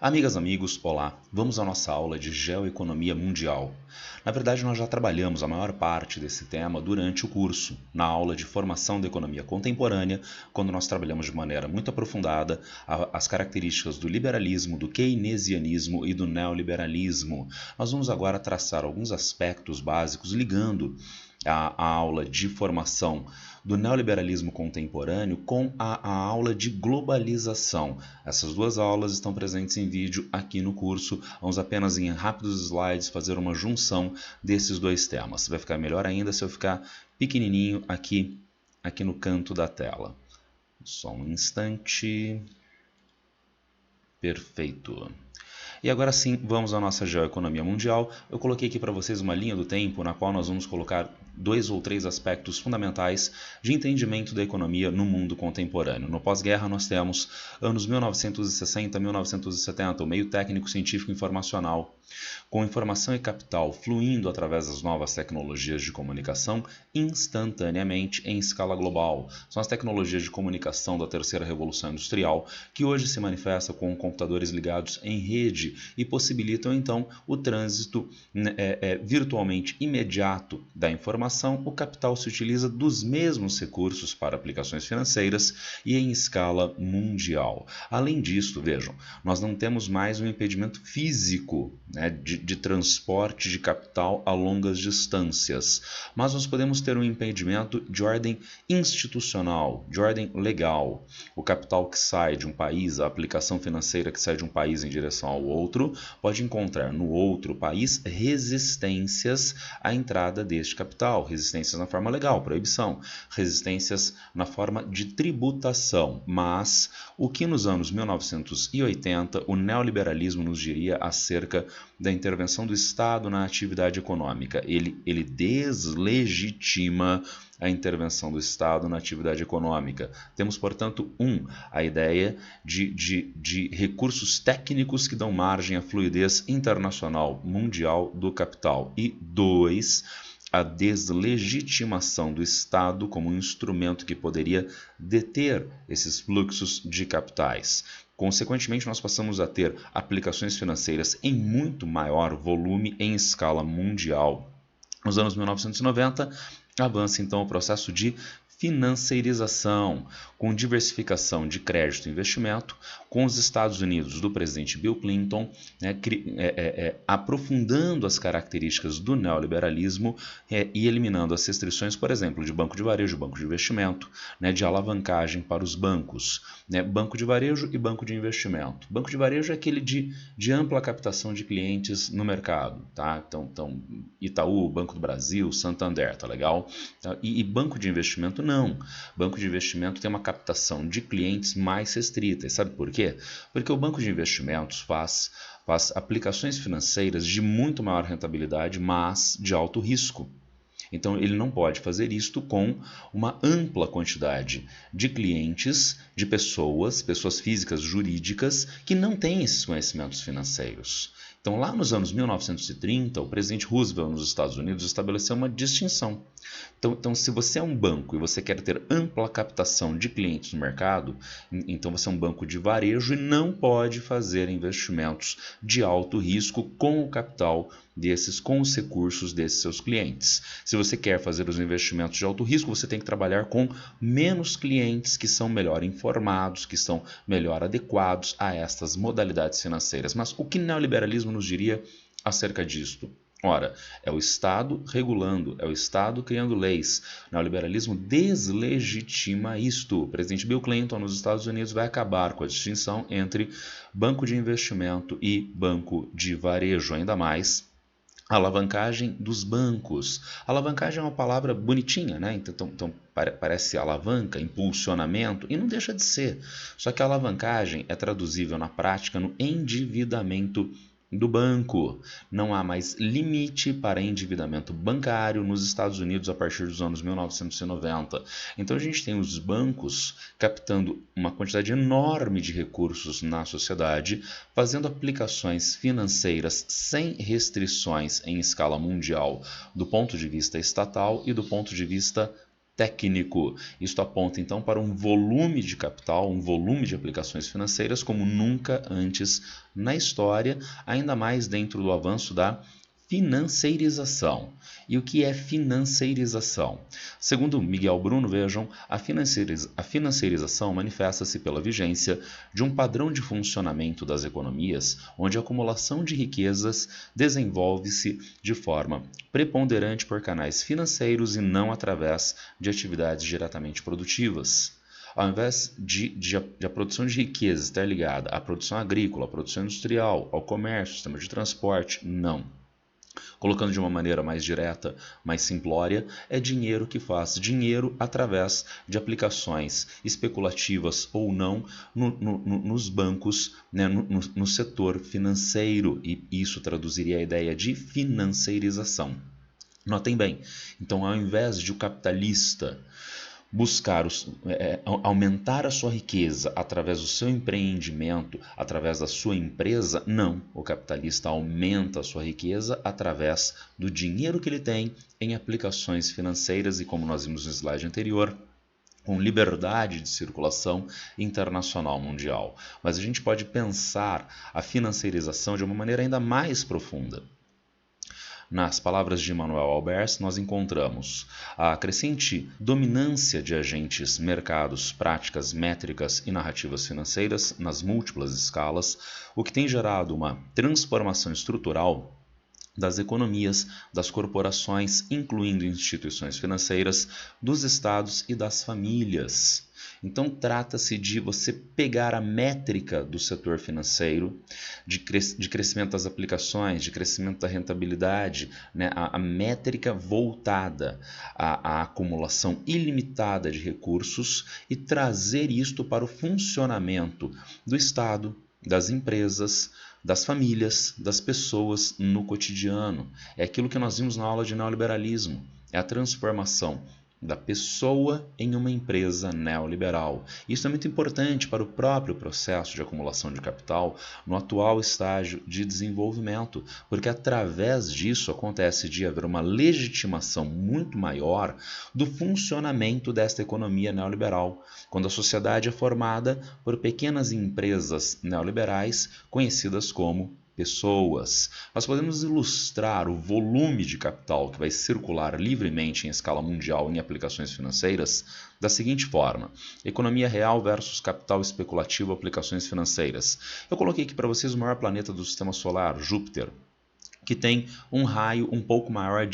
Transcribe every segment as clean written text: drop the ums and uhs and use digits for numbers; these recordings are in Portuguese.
Amigas, amigos, olá! Vamos à nossa aula de Geoeconomia Mundial. Na verdade, nós já trabalhamos a maior parte desse tema durante o curso, na aula de Formação da Economia Contemporânea, quando nós trabalhamos de maneira muito aprofundada as características do liberalismo, do keynesianismo e do neoliberalismo. Nós vamos agora traçar alguns aspectos básicos ligando a aula de formação do neoliberalismo contemporâneo com a aula de globalização. Essas duas aulas estão presentes em vídeo aqui no curso. Vamos apenas em rápidos slides fazer uma junção desses dois temas. Vai ficar melhor ainda se eu ficar pequenininho aqui no canto da tela. Só um instante. Perfeito. E agora sim, vamos à nossa geoeconomia mundial. Eu coloquei aqui para vocês uma linha do tempo na qual nós vamos colocar 2 ou 3 aspectos fundamentais de entendimento da economia no mundo contemporâneo. No pós-guerra nós temos anos 1960 a 1970, o meio técnico científico informacional, com informação e capital fluindo através das novas tecnologias de comunicação instantaneamente em escala global. São as tecnologias de comunicação da terceira revolução industrial que hoje se manifestam com computadores ligados em rede e possibilitam então o trânsito virtualmente imediato da informação. O capital se utiliza dos mesmos recursos para aplicações financeiras e em escala mundial. Além disso, vejam, nós não temos mais um impedimento físico de transporte de capital a longas distâncias, mas nós podemos ter um impedimento de ordem institucional, de ordem legal. O capital que sai de um país, a aplicação financeira que sai de um país em direção ao outro, pode encontrar no outro país resistências à entrada deste capital, resistências na forma legal, proibição, resistências na forma de tributação. Mas o que nos anos 1980 o neoliberalismo nos diria acerca da intervenção do Estado na atividade econômica? Ele deslegitima a intervenção do Estado na atividade econômica. Temos, portanto, a ideia de recursos técnicos que dão margem à fluidez internacional mundial do capital. E 2, a deslegitimação do Estado como um instrumento que poderia deter esses fluxos de capitais. Consequentemente, nós passamos a ter aplicações financeiras em muito maior volume em escala mundial. Nos anos 1990, avança então o processo de financeirização, com diversificação de crédito e investimento, com os Estados Unidos do presidente Bill Clinton, aprofundando as características do neoliberalismo e eliminando as restrições, por exemplo, de banco de varejo, banco de investimento, de alavancagem para os bancos, banco de varejo e banco de investimento. Banco de varejo é aquele de ampla captação de clientes no mercado, tá? Então Itaú, Banco do Brasil, Santander, tá legal? E banco de investimento não. Banco de investimento tem uma captação de clientes mais restrita. E sabe por quê? Porque o banco de investimentos faz aplicações financeiras de muito maior rentabilidade, mas de alto risco. Então, ele não pode fazer isto com uma ampla quantidade de clientes, de pessoas físicas, jurídicas, que não têm esses conhecimentos financeiros. Então, lá nos anos 1930, o presidente Roosevelt nos Estados Unidos estabeleceu uma distinção. Então, se você é um banco e você quer ter ampla captação de clientes no mercado, então você é um banco de varejo e não pode fazer investimentos de alto risco com o capital com os recursos desses seus clientes. Se você quer fazer os investimentos de alto risco, você tem que trabalhar com menos clientes que são melhor informados, que são melhor adequados a estas modalidades financeiras. Mas o que o neoliberalismo nos diria acerca disto? Ora, é o Estado regulando, é o Estado criando leis. O neoliberalismo deslegitima isto. O presidente Bill Clinton nos Estados Unidos vai acabar com a distinção entre banco de investimento e banco de varejo, ainda mais alavancagem dos bancos. Alavancagem é uma palavra bonitinha, né? Então parece alavanca, impulsionamento, e não deixa de ser. Só que a alavancagem é traduzível na prática no endividamento do banco. Não há mais limite para endividamento bancário nos Estados Unidos a partir dos anos 1990. Então a gente tem os bancos captando uma quantidade enorme de recursos na sociedade, fazendo aplicações financeiras sem restrições em escala mundial, do ponto de vista estatal e do ponto de vista técnico. Isto aponta então para um volume de capital, um volume de aplicações financeiras como nunca antes na história, ainda mais dentro do avanço da financeirização. E o que é financeirização? Segundo Miguel Bruno, vejam, a financeirização manifesta-se pela vigência de um padrão de funcionamento das economias, onde a acumulação de riquezas desenvolve-se de forma preponderante por canais financeiros e não através de atividades diretamente produtivas. Ao invés de a produção de riqueza estar ligada à produção agrícola, à produção industrial, ao comércio, ao sistema de transporte, não. Colocando de uma maneira mais direta, mais simplória, é dinheiro que faz dinheiro através de aplicações especulativas ou não nos bancos, né, no setor financeiro, e isso traduziria a ideia de financeirização. Notem bem, então ao invés de o capitalista buscar aumentar a sua riqueza através do seu empreendimento, através da sua empresa, não. O capitalista aumenta a sua riqueza através do dinheiro que ele tem em aplicações financeiras e, como nós vimos no slide anterior, com liberdade de circulação internacional mundial. Mas a gente pode pensar a financeirização de uma maneira ainda mais profunda. Nas palavras de Manuel Albers, nós encontramos a crescente dominância de agentes, mercados, práticas, métricas e narrativas financeiras nas múltiplas escalas, o que tem gerado uma transformação estrutural das economias, das corporações, incluindo instituições financeiras, dos estados e das famílias. Então, trata-se de você pegar a métrica do setor financeiro, de crescimento das aplicações, de crescimento da rentabilidade, né? a métrica voltada à acumulação ilimitada de recursos e trazer isto para o funcionamento do Estado, das empresas, das famílias, das pessoas no cotidiano. É aquilo que nós vimos na aula de neoliberalismo, é a transformação da pessoa em uma empresa neoliberal. Isso é muito importante para o próprio processo de acumulação de capital no atual estágio de desenvolvimento, porque através disso acontece de haver uma legitimação muito maior do funcionamento desta economia neoliberal, quando a sociedade é formada por pequenas empresas neoliberais conhecidas como pessoas. Nós podemos ilustrar o volume de capital que vai circular livremente em escala mundial em aplicações financeiras da seguinte forma: economia real versus capital especulativo, aplicações financeiras. Eu coloquei aqui para vocês o maior planeta do sistema solar, Júpiter, que tem um raio um pouco maior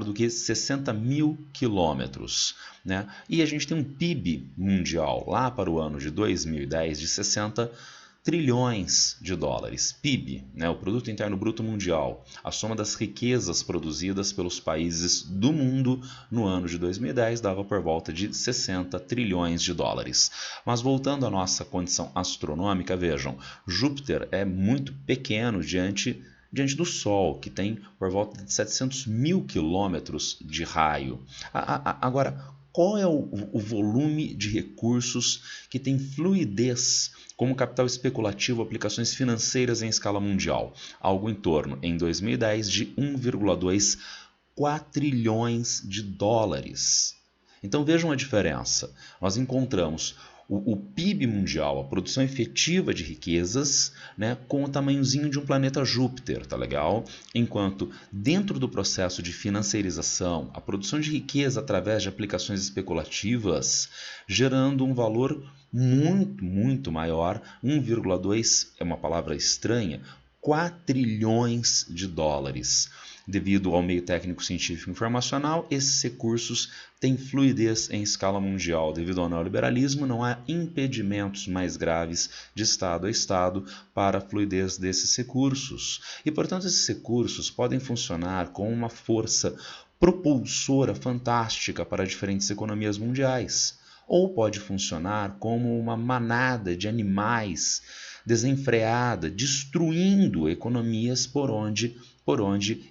do que 60 mil quilômetros, né? E a gente tem um PIB mundial lá para o ano de 2010 de 60 trilhões de dólares, PIB, né, o Produto Interno Bruto Mundial, a soma das riquezas produzidas pelos países do mundo no ano de 2010 dava por volta de 60 trilhões de dólares. Mas voltando à nossa condição astronômica, vejam, Júpiter é muito pequeno diante do Sol, que tem por volta de 700 mil quilômetros de raio. Agora, qual é o volume de recursos que tem fluidez como capital especulativo, aplicações financeiras em escala mundial? Algo em torno, em 2010, de 1,2 quatrilhões de dólares. Então vejam a diferença. Nós encontramos o PIB mundial, a produção efetiva de riquezas, né, com o tamanhozinho de um planeta Júpiter, tá legal? Enquanto dentro do processo de financeirização, a produção de riqueza através de aplicações especulativas, gerando um valor muito, muito maior, 1,2 é uma palavra estranha, quatrilhões de dólares. Devido ao meio técnico científico informacional, esses recursos têm fluidez em escala mundial. Devido ao neoliberalismo, não há impedimentos mais graves de Estado a Estado para a fluidez desses recursos. E, portanto, esses recursos podem funcionar como uma força propulsora fantástica para diferentes economias mundiais. Ou pode funcionar como uma manada de animais desenfreada, destruindo economias por onde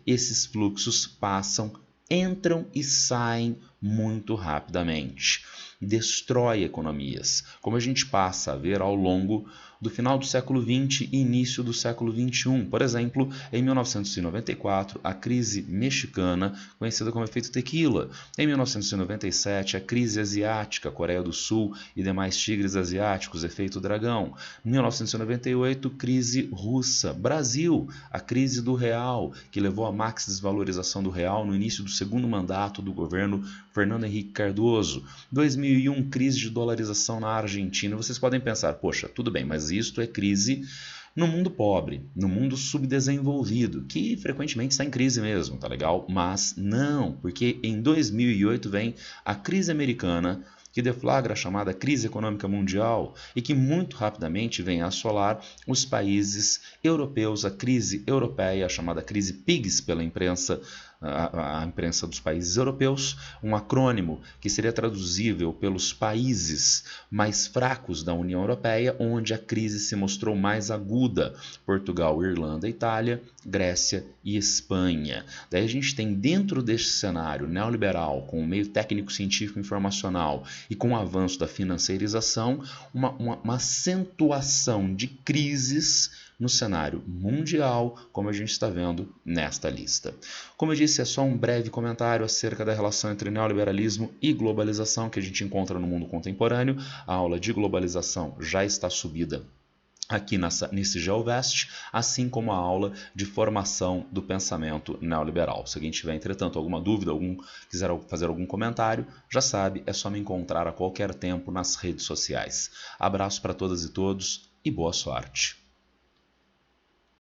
esses fluxos passam, entram e saem muito rapidamente. Destrói economias, como a gente passa a ver ao longo do final do século XX e início do século XXI. Por exemplo, em 1994, a crise mexicana, conhecida como efeito tequila. Em 1997, a crise asiática, Coreia do Sul e demais tigres asiáticos, efeito dragão. 1998, crise russa. Brasil, a crise do real, que levou à max desvalorização do real no início do segundo mandato do governo Fernando Henrique Cardoso. 2001, crise de dolarização na Argentina. Vocês podem pensar, poxa, tudo bem, mas isto é crise no mundo pobre, no mundo subdesenvolvido, que frequentemente está em crise mesmo, tá legal? Mas não, porque em 2008 vem a crise americana, que deflagra a chamada crise econômica mundial e que muito rapidamente vem assolar os países europeus, a crise europeia, a chamada crise PIGS pela imprensa, a imprensa dos países europeus, um acrônimo que seria traduzível pelos países mais fracos da União Europeia, onde a crise se mostrou mais aguda: Portugal, Irlanda, Itália, Grécia e Espanha. Daí a gente tem, dentro deste cenário neoliberal, com o meio técnico, científico, informacional e com o avanço da financiarização, uma acentuação de crises no cenário mundial, como a gente está vendo nesta lista. Como eu disse, é só um breve comentário acerca da relação entre neoliberalismo e globalização que a gente encontra no mundo contemporâneo. A aula de globalização já está subida aqui nesse GeoVest, assim como a aula de formação do pensamento neoliberal. Se alguém tiver, entretanto, alguma dúvida, quiser fazer algum comentário, já sabe, é só me encontrar a qualquer tempo nas redes sociais. Abraço para todas e todos e boa sorte!